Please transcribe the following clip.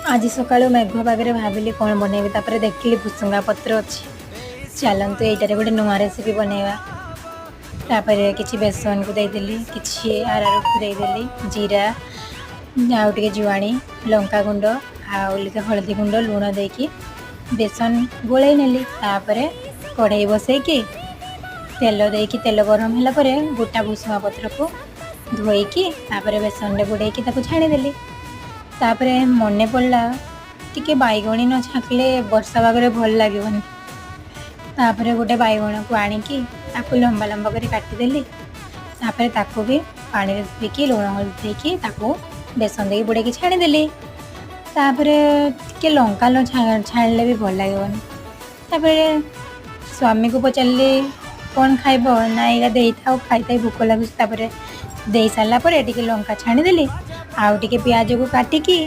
आज सकाळୁ मेघ पागरे भाविली कौन बनैबी तापर देखिली भुसुंगा पत्र अच्छी चलतु यहीटारे गोटे नुआ रेसिपी बनैबा। तापर किछि बेसन को देदेली किछि आरारोट को देदेली जीरा आउ टिके जुआणी लंका गुंड आउलिके हळदी गुंड लुण देकी बेसन गोळै नेली। तापर कढ़ाई बसैकी तेल देकी तेल गरम होला परे गोटा भुसुंगा पत्र को धोईकी तापर बेसन रे बुड़ैकी ताको छाणीदेली। तापर मने पड़ला टिके बैगणी न छाकले वर्षा पागरे भल लागबनी। तापर गोटे बैगण को आनिकी ताको लंबा लंबा कर काटिदेली। तापर ताको भी पानी रे धोईकी लुण हळदी देकी ताको बेसन देकी बुड़ैकी छाणीदेली। तापर टिके लंका न छाणले भी भल लागबनी। तापर स्वामी को पचारली कौन खाइब ना एगा देई था खाई भूक लगुच। तापर दे सारा टिके लंका छाणीदेली आउ टिके प्याज को काटिकी